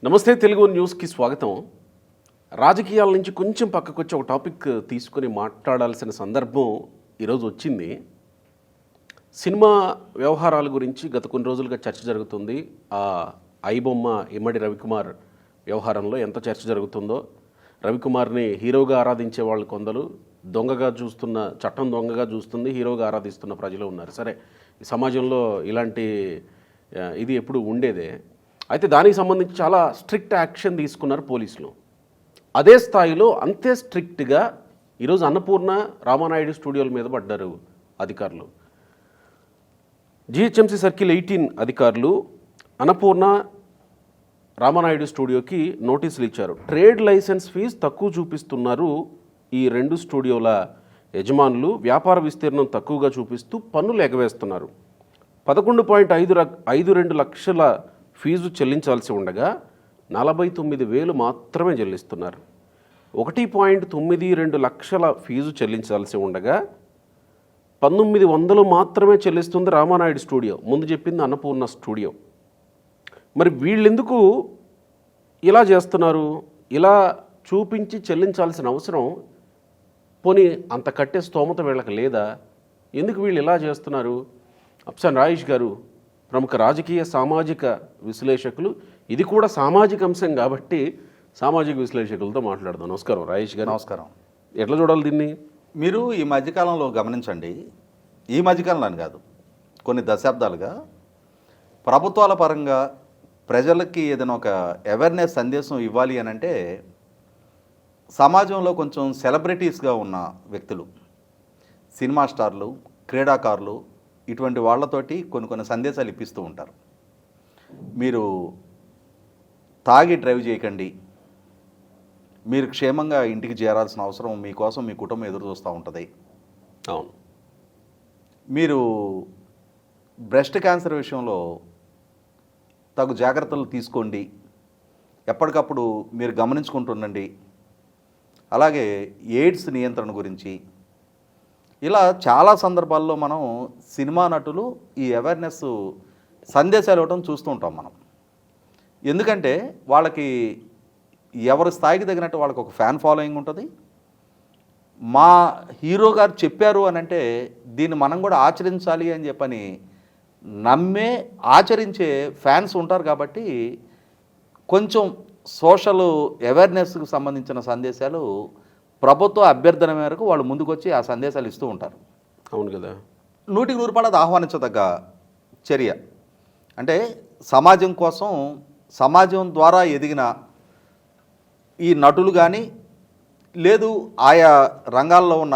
నమస్తే తెలుగు న్యూస్కి స్వాగతం. రాజకీయాల నుంచి కొంచెం పక్కకు వచ్చి ఒక టాపిక్ తీసుకొని మాట్లాడాల్సిన సందర్భం ఈరోజు వచ్చింది. సినిమా వ్యవహారాల గురించి గత కొన్ని రోజులుగా చర్చ జరుగుతుంది. ఆ ఐబొమ్మ ఇమ్మడి రవికుమార్ వ్యవహారంలో ఎంత చర్చ జరుగుతుందో, రవికుమార్ని హీరోగా ఆరాధించే వాళ్ళు కొందరు, దొంగగా చూస్తున్న చట్టం దొంగగా చూస్తుంది, హీరోగా ఆరాధిస్తున్న ప్రజలు ఉన్నారు. సరే, ఈ సమాజంలో ఇలాంటి ఇది ఎప్పుడు ఉండేదే. అయితే దానికి సంబంధించి చాలా స్ట్రిక్ట్ యాక్షన్ తీసుకున్నారు పోలీసులు. అదే స్థాయిలో అంతే స్ట్రిక్ట్గా ఈరోజు అన్నపూర్ణ రామానాయుడు స్టూడియోల మీద పడ్డారు అధికారులు. జిహెచ్ఎంసీ సర్కిల్ 18 అధికారులు అన్నపూర్ణ రామానాయుడు స్టూడియోకి నోటీసులు ఇచ్చారు. ట్రేడ్ లైసెన్స్ ఫీజు తక్కువ చూపిస్తున్నారు ఈ రెండు స్టూడియోల యజమానులు, వ్యాపార విస్తీర్ణం తక్కువగా చూపిస్తూ పన్నులు ఎగవేస్తున్నారు. 11.52 లక్షల ఫీజు చెల్లించాల్సి ఉండగా 49,000 మాత్రమే చెల్లిస్తున్నారు. 1.92 లక్షల ఫీజు చెల్లించాల్సి ఉండగా 1900 మాత్రమే చెల్లిస్తుంది రామానాయుడు స్టూడియో. ముందు చెప్పింది అన్నపూర్ణ స్టూడియో. మరి వీళ్ళెందుకు ఇలా చేస్తున్నారు? ఇలా చూపించి చెల్లించాల్సిన అవసరం పోనీ అంత కట్టే స్తోమత వీళ్ళకి లేదా? ఎందుకు వీళ్ళు ఇలా చేస్తున్నారు? అప్సాన్ రాయేష్ గారు ప్రముఖ రాజకీయ సామాజిక విశ్లేషకులు, ఇది కూడా సామాజిక అంశం కాబట్టి సామాజిక విశ్లేషకులతో మాట్లాడదాం. నమస్కారం రాయేష్ గారు. నమస్కారం. ఎట్లా చూడాలి దీన్ని? మీరు ఈ మధ్యకాలంలో గమనించండి, ఈ మధ్యకాలంలో అని కాదు, కొన్ని దశాబ్దాలుగా ప్రభుత్వాల పరంగా ప్రజలకి ఏదైనా ఒక అవేర్నెస్ సందేశం ఇవ్వాలి అని అంటే సమాజంలో కొంచెం సెలబ్రిటీస్గా ఉన్న వ్యక్తులు, సినిమా స్టార్లు, క్రీడాకారులు, ఇటువంటి వాళ్ళతోటి కొన్ని సందేశాలు ఇప్పిస్తూ ఉంటారు. మీరు తాగి డ్రైవ్ చేయకండి, మీరు క్షేమంగా ఇంటికి చేరాల్సిన అవసరం మీకోసం మీ కుటుంబం ఎదురు చూస్తూ ఉంటుంది. అవును. మీరు బ్రెస్ట్ క్యాన్సర్ విషయంలో తగు జాగ్రత్తలు తీసుకోండి, ఎప్పటికప్పుడు మీరు గమనించుకుంటుండండి. అలాగే ఎయిడ్స్ నియంత్రణ గురించి, ఇలా చాలా సందర్భాల్లో మనం సినిమా నటులు ఈ అవేర్నెస్ సందేశాలు ఇవ్వడం చూస్తూ ఉంటాం మనం. ఎందుకంటే వాళ్ళకి ఎవరి స్థాయికి తగినట్టు వాళ్ళకి ఒక ఫ్యాన్ ఫాలోయింగ్ ఉంటుంది. మా హీరో గారు చెప్పారు అని అంటే దీన్ని మనం కూడా ఆచరించాలి అని చెప్పని నమ్మే ఆచరించే ఫ్యాన్స్ ఉంటారు. కాబట్టి కొంచెం సోషల్ అవేర్నెస్కి సంబంధించిన సందేశాలు ప్రభుత్వ అభ్యర్థన మేరకు వాళ్ళు ముందుకొచ్చి ఆ సందేశాలు ఇస్తూ ఉంటారు. అవును కదా. 100% అది ఆహ్వానించదగ్గ చర్య. అంటే సమాజం కోసం, సమాజం ద్వారా ఎదిగిన ఈ నటులు కానీ, లేదు ఆయా రంగాల్లో ఉన్న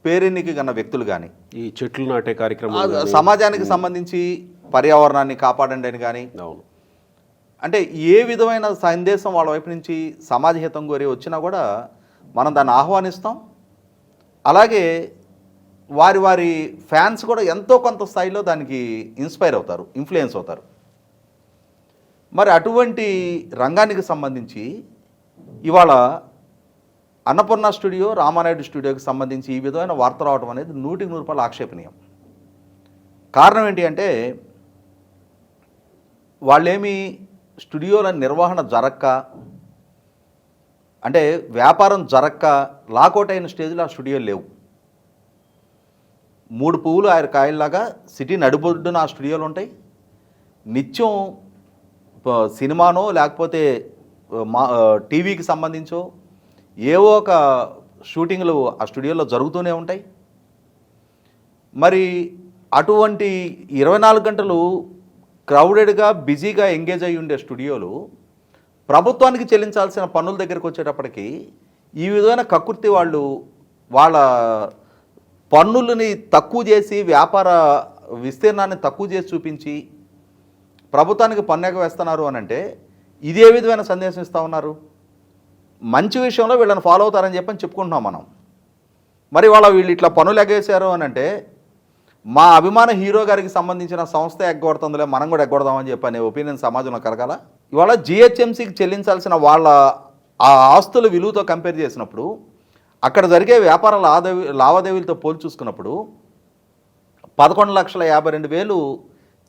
పేరెన్నిక గన్న వ్యక్తులు కానీ, ఈ చెట్లు నాటే కార్యక్రమం సమాజానికి సంబంధించి పర్యావరణాన్ని కాపాడండి అని కానీ, అవును, అంటే ఏ విధమైన సందేశం వాళ్ళ వైపు నుంచి సమాజ హితం కోరి వచ్చినా కూడా మనం దాన్ని ఆహ్వానిస్తాం. అలాగే వారి వారి ఫ్యాన్స్ కూడా ఎంతో కొంత స్థాయిలో దానికి ఇన్స్పైర్ అవుతారు, ఇన్ఫ్లుయెన్స్ అవుతారు. మరి అటువంటి రంగానికి సంబంధించి ఇవాళ అన్నపూర్ణ స్టూడియో, రామానాయుడు స్టూడియోకి సంబంధించి ఈ విధమైన వార్త రావడం అనేది 100% ఆక్షేపణీయం. కారణం ఏంటి అంటే వాళ్ళేమి స్టూడియోల నిర్వహణ జరక్క, అంటే వ్యాపారం జరక్క లాకౌట్ అయిన స్టేజ్లో ఆ స్టూడియోలు లేవు. 3 పువ్వులు 6 కాయల్లాగా సిటీ నడిబొడ్డున ఆ స్టూడియోలు ఉంటాయి. నిత్యం సినిమానో లేకపోతే టీవీకి సంబంధించో ఏవో ఒక షూటింగ్లు ఆ స్టూడియోలో జరుగుతూనే ఉంటాయి. మరి అటువంటి 24 గంటలు క్రౌడెడ్గా బిజీగా ఎంగేజ్ అయ్యి ఉండే స్టూడియోలు ప్రభుత్వానికి చెల్లించాల్సిన పన్నుల దగ్గరికి వచ్చేటప్పటికి ఈ విధమైన కక్కుర్తి వాళ్ళు వాళ్ళ పన్నులని తక్కువ చేసి, వ్యాపార విస్తీర్ణాన్ని తక్కువ చేసి చూపించి ప్రభుత్వానికి పన్ను వేస్తున్నారు అని అంటే ఇదే విధమైన సందేశం ఇస్తూ ఉన్నారు. మంచి విషయంలో వీళ్ళని ఫాలో అవుతారని చెప్పని చెప్పుకుంటున్నాం మనం. మరి వీళ్ళు ఇట్లా పన్నులు ఎగవేశారు అని అంటే మా అభిమాన హీరో గారికి సంబంధించిన సంస్థ ఎగ్గొడుతుందిలే, మనం కూడా ఎగ్గొడదామని చెప్పనే ఒపీనియన్ సమాజంలో కలగాల. ఇవాళ జిహెచ్ఎంసీకి చెల్లించాల్సిన వాళ్ళ ఆ ఆస్తుల విలువతో కంపేర్ చేసినప్పుడు, అక్కడ జరిగే వ్యాపార లావాదేవీలతో పోల్చి చూసుకున్నప్పుడు 11,52,000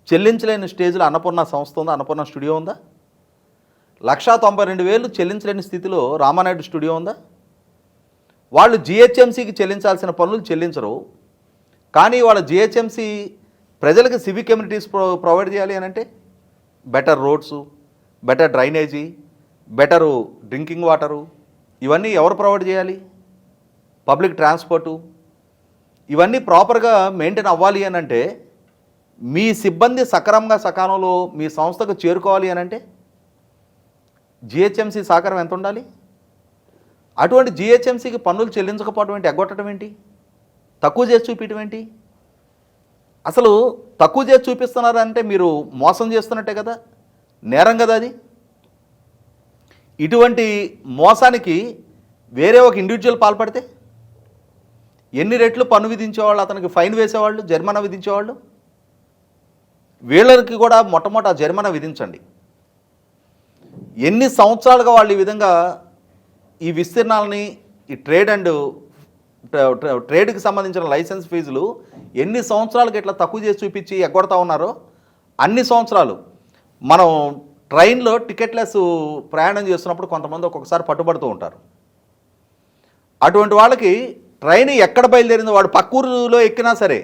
చెల్లించలేని స్టేజ్లో అన్నపూర్ణ సంస్థ ఉందా, అన్నపూర్ణ స్టూడియో ఉందా? 1,92,000 చెల్లించలేని స్థితిలో రామానాయుడు స్టూడియో ఉందా? వాళ్ళు జిహెచ్ఎంసీకి చెల్లించాల్సిన పనులు చెల్లించరు. కానీ వాళ్ళ జిహెచ్ఎంసీ ప్రజలకు సివిక్ కమ్యూనిటీస్ ప్రొవైడ్ చేయాలి అని అంటే better roads, better drainage, better drinking water, ఇవన్నీ ఎవరు ప్రొవైడ్ చేయాలి? పబ్లిక్ ట్రాన్స్పోర్టు, ఇవన్నీ ప్రాపర్గా మెయింటైన్ అవ్వాలి అని అంటే మీ సిబ్బంది సక్రమంగా సకాలంలో మీ సంస్థకు చేరుకోవాలి అని అంటే జిహెచ్ఎంసీ సహకారం ఎంత ఉండాలి? అటువంటి జిహెచ్ఎంసీకి పన్నులు చెల్లించకపోవడం ఏంటి? ఎగ్గొట్టడం ఏంటి? తక్కువ చేసి చూపించడం ఏంటి? అసలు తక్కువ చేసి చూపిస్తున్నారంటే మీరు మోసం చేస్తున్నట్టే కదా, నేరం కదా అది. ఇటువంటి మోసానికి వేరే ఒక ఇండివిజువల్ పాల్పడితే ఎన్ని రెట్లు పన్ను విధించేవాళ్ళు, అతనికి ఫైన్ వేసేవాళ్ళు, జరిమానా విధించేవాళ్ళు. వీళ్ళకి కూడా మొట్టమొదట జరిమానా విధించండి. ఎన్ని సంవత్సరాలుగా వాళ్ళు ఈ విధంగా ఈ విస్తీర్ణాలని, ఈ ట్రేడ్కి సంబంధించిన లైసెన్స్ ఫీజులు ఎన్ని సంవత్సరాలకి ఇట్లా తక్కువ చేసి చూపించి ఎగ్గొడతా ఉన్నారో అన్ని సంవత్సరాలు. మనం ట్రైన్లో టికెట్లెస్ ప్రయాణం చేస్తున్నప్పుడు కొంతమంది ఒక్కొక్కసారి పట్టుబడుతూ ఉంటారు. అటువంటి వాళ్ళకి ట్రైన్ ఎక్కడ బయలుదేరిందో, వాడు పక్కూరులో ఎక్కినా సరే,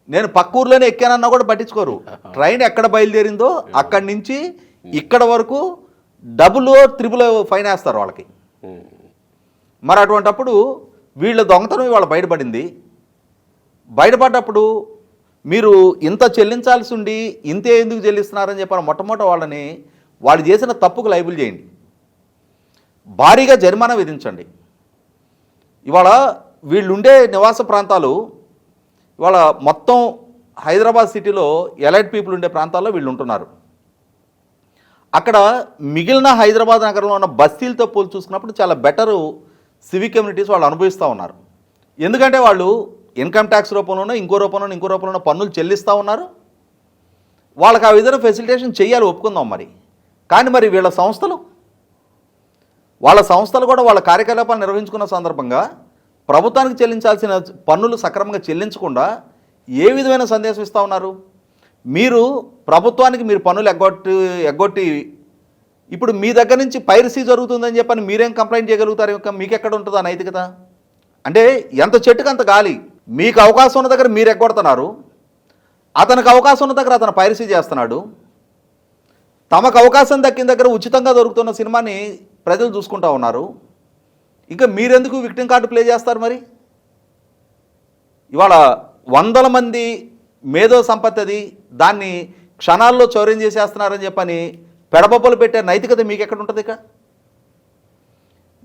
నేను పక్కూరులోనే ఎక్కానన్నా కూడా పట్టించుకోరు. ట్రైన్ ఎక్కడ బయలుదేరిందో అక్కడి నుంచి ఇక్కడ వరకు డబుల్ త్రిబుల్ ఫైన్ వేస్తారు వాళ్ళకి. మరి అటువంటప్పుడు వీళ్ళ దొంగతనం ఇవాళ బయటపడింది. బయటపడ్డప్పుడు మీరు ఇంత చెల్లించాల్సి ఉండి ఇంతే ఎందుకు చెల్లిస్తున్నారని చెప్పారు. మొట్టమొదటి వాళ్ళని వాళ్ళు చేసిన తప్పుకు లైబుల్ చేయండి, భారీగా జరిమానా విధించండి. ఇవాళ వీళ్ళుండే నివాస ప్రాంతాలు ఇవాళ మొత్తం హైదరాబాద్ సిటీలో ఎలైట్ పీపుల్ ఉండే ప్రాంతాల్లో వీళ్ళు ఉంటున్నారు. అక్కడ మిగిలిన హైదరాబాద్ నగరంలో ఉన్న బస్తీలతో పోల్చి చూసుకున్నప్పుడు చాలా బెటరు సివిక్ కమ్యూనిటీస్ వాళ్ళు అనుభవిస్తూ ఉన్నారు. ఎందుకంటే వాళ్ళు ఇన్కమ్ ట్యాక్స్ రూపంలోనో ఇంకో రూపంలోనో పన్నులు చెల్లిస్తూ ఉన్నారు. వాళ్ళకి ఆ విధంగా ఫెసిలిటేషన్ చేయాలి, ఒప్పుకుందాం. కానీ వీళ్ళ సంస్థలు కూడా వాళ్ళ కార్యకలాపాలు నిర్వహించుకున్న సందర్భంగా ప్రభుత్వానికి చెల్లించాల్సిన పన్నులు సక్రమంగా చెల్లించకుండా ఏ విధమైన సందేశం ఇస్తూ ఉన్నారు? మీరు ప్రభుత్వానికి మీరు పన్నులు ఎగ్గొట్టి ఇప్పుడు మీ దగ్గర నుంచి పైరసీ జరుగుతుందని చెప్పని మీరేం కంప్లైంట్ చేయగలుగుతారు? మీకు ఎక్కడ ఉంటుంది ఆ నైతికత? అంటే ఎంత చెట్టుకు అంత గాలి. మీకు అవకాశం ఉన్న దగ్గర మీరు ఎగ్గొడుతున్నారు, అతనికి అవకాశం ఉన్న దగ్గర అతను పైరసీ చేస్తున్నాడు. తమకు అవకాశం దక్కిన దగ్గర ఉచితంగా దొరుకుతున్న సినిమాని ప్రజలు చూసుకుంటూ ఉన్నారు. ఇంకా మీరెందుకు విక్టిమ్ కార్డు ప్లే చేస్తారు? మరి ఇవాళ వందల మంది మేధో సంపత్తి అది, దాన్ని క్షణాల్లో చౌర్యం చేసేస్తున్నారని చెప్పని పెడబొబ్బలు పెట్టే నైతికత మీకు ఎక్కడ ఉంటుంది? ఇక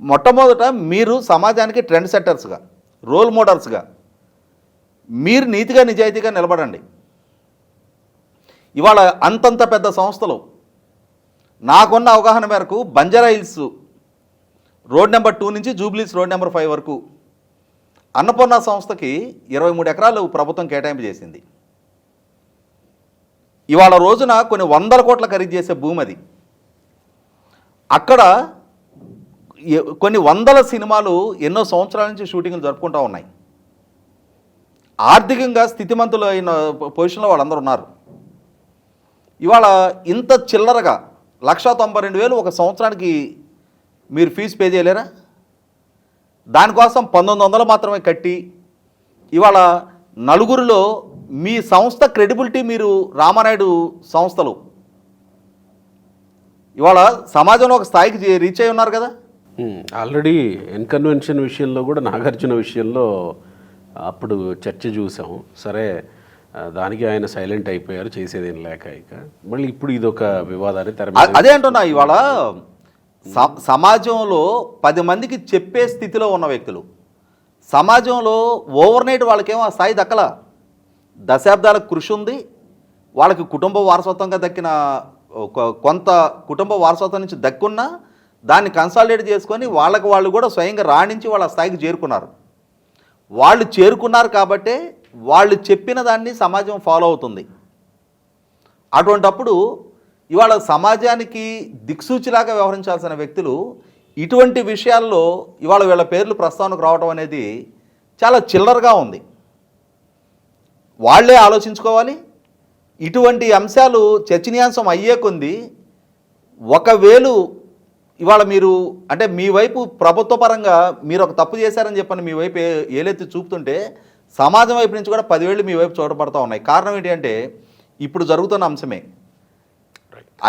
మొట్టమొదట మీరు సమాజానికి ట్రెండ్ సెట్టర్స్గా, రోల్ మోడల్స్గా మీరు నీతిగా నిజాయితీగా నిలబడండి. ఇవాళ అంతంత పెద్ద సంస్థలు, నాకున్న అవగాహన మేరకు బంజారా హిల్స్ రోడ్ నెంబర్ 2 నుంచి జూబ్లీస్ రోడ్ నెంబర్ 5 వరకు అన్నపూర్ణ సంస్థకి 23 ఎకరాలు ప్రభుత్వం కేటాయింపు చేసింది. ఇవాళ రోజున కొన్ని వందల కోట్ల ఖరీదు చేసే భూమి అది. అక్కడ కొన్ని వందల సినిమాలు ఎన్నో సంవత్సరాల నుంచి షూటింగ్లు జరుపుకుంటూ ఉన్నాయి. ఆర్థికంగా స్థితిమంతులు అయిన పొజిషన్లో వాళ్ళందరూ ఉన్నారు. ఇవాళ ఇంత చిల్లరగా 1,92,000 ఒక సంవత్సరానికి మీరు ఫీజు పే చేయలేరా? దానికోసం 1,900 మాత్రమే కట్టి ఇవాళ నలుగురిలో మీ సంస్థ క్రెడిబిలిటీ, మీరు రామానాయుడు సంస్థలు ఇవాళ సమాజంలో ఒక స్థాయికి రీచ్ అయి ఉన్నారు కదా. ఆల్రెడీ ఇన్కన్వెన్షన్ విషయంలో కూడా నాగార్జున విషయంలో అప్పుడు చర్చ చూసాం. సరే, దానికి ఆయన సైలెంట్ అయిపోయారు, చేసేది ఏం లేక. ఇక మళ్ళీ ఇప్పుడు ఇదొక వివాదాన్ని అదే అంటున్నా. ఇవాళ సమాజంలో 10 మందికి చెప్పే స్థితిలో ఉన్న వ్యక్తులు, సమాజంలో ఓవర్ నైట్ వాళ్ళకేమో ఆ స్థాయి దక్కలా. దశాబ్దాల కృషి ఉంది వాళ్ళకి. కుటుంబ వారసత్వంగా దక్కిన కొంత కుటుంబ వారసత్వం నుంచి దక్కున్నా దాన్ని కన్సాలిడేట్ చేసుకొని వాళ్ళు కూడా స్వయంగా రాణించి వాళ్ళ స్థాయికి చేరుకున్నారు. వాళ్ళు చేరుకున్నారు కాబట్టే వాళ్ళు చెప్పిన దాన్ని సమాజం ఫాలో అవుతుంది. అటువంటప్పుడు ఇవాళ సమాజానికి దిక్సూచిలాగా వ్యవహరించాల్సిన వ్యక్తులు ఇటువంటి విషయాల్లో ఇవాళ వీళ్ళ పేర్లు ప్రస్తావనకు రావడం అనేది చాలా చిల్లరగా ఉంది. వాళ్లే ఆలోచించుకోవాలి. ఇటువంటి అంశాలు చర్చనీయాంశం అయ్యే కొంది ఒకవేళ ఇవాళ మీరు అంటే మీ వైపు ప్రభుత్వ పరంగా మీరు ఒక తప్పు చేశారని చెప్పని మీ వైపు ఏలెత్తి చూపుతుంటే సమాజం వైపు నుంచి కూడా 10 వేళ్ళు మీ వైపు చూడబడతా ఉన్నాయి. కారణం ఏంటి అంటే ఇప్పుడు జరుగుతున్న అంశమే.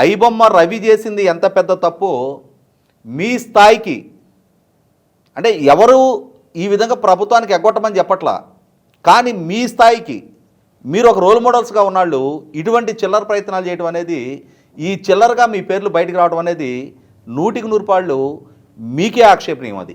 ఐబొమ్మ రవి చేసింది ఎంత పెద్ద తప్పో మీ స్థాయికి అంటే ఎవరు ఈ విధంగా ప్రభుత్వానికి ఎగ్గొట్టమని చెప్పట్లా, కానీ మీ స్థాయికి మీరు ఒక రోల్ మోడల్స్గా ఉన్నాళ్ళు ఇటువంటి చిల్లర ప్రయత్నాలు చేయడం అనేది, ఈ చిల్లరగా మీ పేర్లు బయటకు రావడం అనేది 100% మీకే ఆక్షేపణీయం. అది